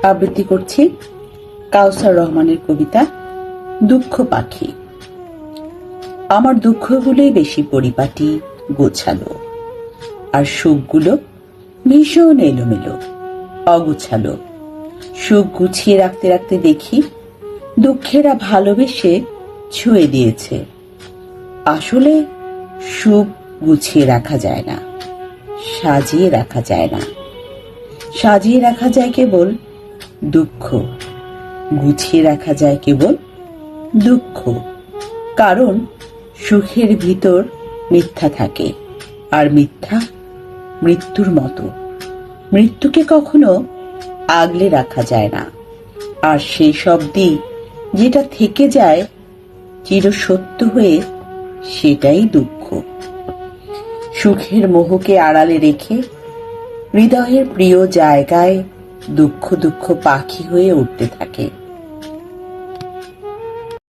আবৃত্তি করছি কাউসার রহমানের কবিতা দুঃখ পাখি। আমার দুঃখগুলোই বেশি পরিপাটি গোছালো, আর সুখগুলো ভীষণ এলোমেলো অগোছালো। সুখ গুছিয়ে রাখতে রাখতে দেখি দুঃখেরা ভালোবেসে ছুঁয়ে দিয়েছে। আসলে সুখ গুছিয়ে রাখা যায় না, সাজিয়ে রাখা যায় না। সাজিয়ে রাখা যায় কেবল দুঃখ, গুছিয়ে রাখা যায় কেবল দুঃখ। কারণ সুখের ভিতর মিথ্যা থাকে, আর মিথ্যা মৃত্যুর মতো। মৃত্যুকে কখনো আগলে রাখা যায় না, আর সেই শব্দই যেটা থেকে যায় চিরসত্য হয়ে, সেটাই দুঃখ। সুখের মোহকে আড়ালে রেখে হৃদয়ের প্রিয় জায়গায় দুঃখ দুঃখ পাখি হয়ে উঠতে থাকে।